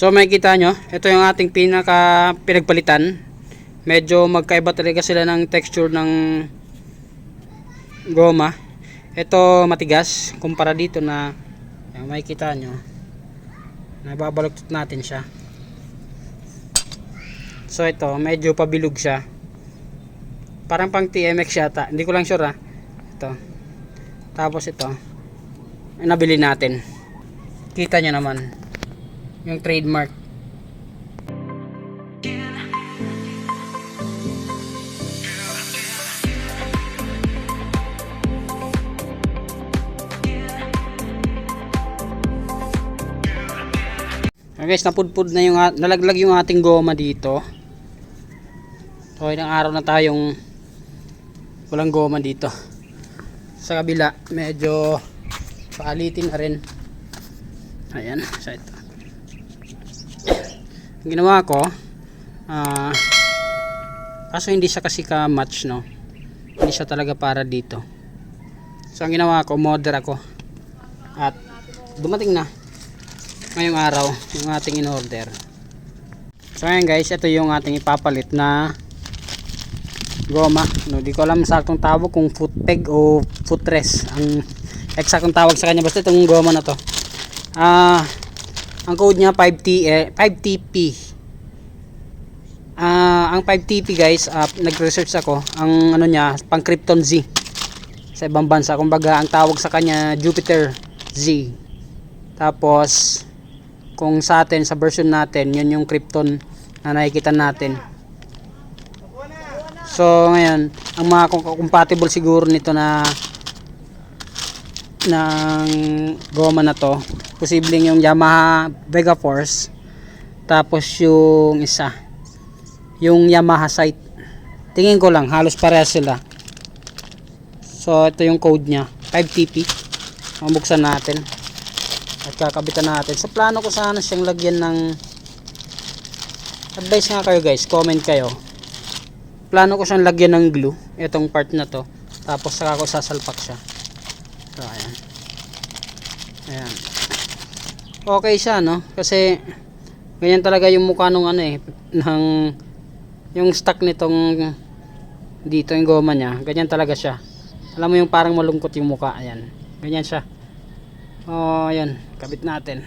So makikita nyo, ito yung ating pinagpalitan. Medyo magkaiba talaga sila ng texture ng goma. Ito matigas kumpara dito na makikita nyo, nababaluktot natin siya. So ito medyo pabilog siya, parang pang TMX yata, hindi ko lang sure ito. Tapos ito nabili natin, kita nyo naman yung trademark. Okay guys, napudpud na yung nalaglag yung ating goma dito. So ilang araw na tayong walang goma dito. Sa kabila medyo paalitin na rin. Ayan, so ito. Ang ginawa ko, kaso hindi siya kasi ka-match, no? Hindi siya talaga para dito. So ang ginawa ko, modder ako. At dumating na ngayong araw yung ating in-order. So ayan guys, ito yung ating ipapalit na goma. No, di ko alam saktong tawag kung foot peg o footrest ang eksaktong tawag sa kanya, basta itong goma na to. Ang code niya 5TP. Ang 5TP guys, nag-research ako, ang ano niya, pang Krypton Z sa ibang bansa. Kumbaga ang tawag sa kanya Jupiter Z. Tapos kung sa atin, sa version natin, yun yung Krypton na nakikita natin. So ngayon, ang mga compatible siguro nito na ng goma na to, posibleng yung Yamaha Vega Force, tapos yung isa, yung Yamaha Sight. Tingin ko lang halos parehas sila. So ito yung code nya, 5TP. Mabuksan natin at kakabitan natin. So plano ko sana siyang lagyan ng, advice nga kayo guys, comment kayo. Plano ko siyang lagyan ng glue, itong part na to, tapos saka ko sasalpak siya. So ayan, ayan, okay siya, no? Kasi ganyan talaga yung mukha nung ano ng yung stock nitong dito, yung goma nya, ganyan talaga siya. Alam mo yung parang malungkot yung mukha, ayan, ganyan siya. Ayan, kabit natin.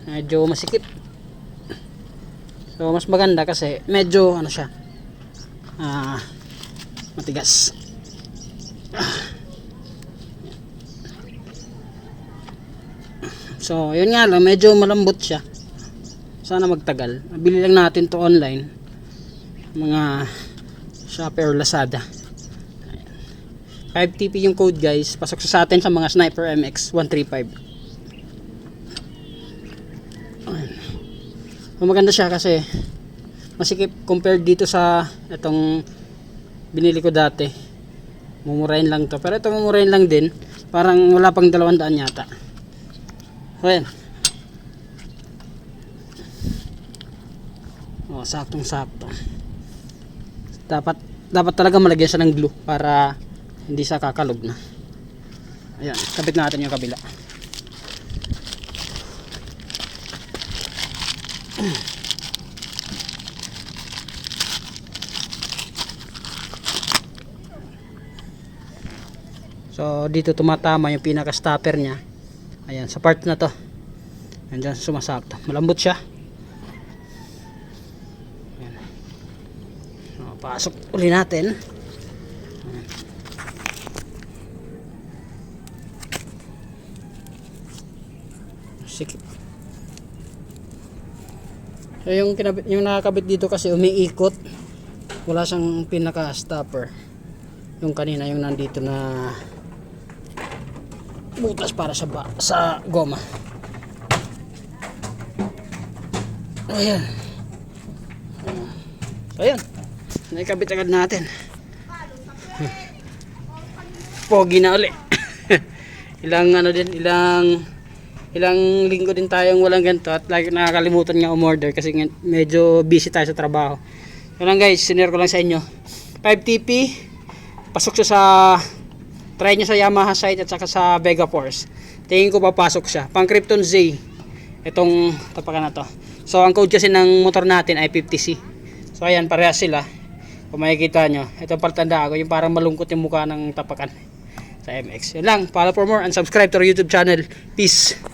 Medyo masikip. So mas maganda kasi medyo ano siya, matigas. So yun nga lang, medyo malambot siya. Sana magtagal. Bili lang natin to online, mga Shopee or Lazada. 5TP yung code guys, pasok sa atin sa mga Sniper MX 135. Maganda siya kasi masikip compared dito sa itong binili ko dati. Mumurahin lang to, pero ito mumurahin lang din, parang wala pang 200 yata. Ayan, saktong sakto. Dapat talaga malagyan siya ng glue para hindi siya kakalog na. Ayan, kabit natin yung kabila. So dito tumatama yung pinaka stopper nya. Ayan, sa part na to. Andiyan sumasakto. Malambot siya. Ayan. Pasok uli natin. Ayan. Sikip. So yung nakakabit dito kasi umiikot. Wala siyang pinaka stopper. Yung kanina yung nandito na butas para sa goma. Ayan. So ayan, naikabit agad natin. Pogi na uli. ilang linggo din tayong walang ganito at lagi nakakalimutan nga umorder kasi medyo busy tayo sa trabaho. Yun lang guys, sinare ko lang sa inyo. 5TP, pasok siya sa Try nyo sa Yamaha site at saka sa Vega Force. Tingin ko papasok siya. Pang Krypton Z. Itong tapakan na to. So ang code kasi ng motor natin ay 50C. So ayan, parehas sila. Kung makikita nyo, itong paltanda ako, yung parang malungkot yung mukha ng tapakan sa MX. Yun lang. Follow for more and subscribe to our YouTube channel. Peace.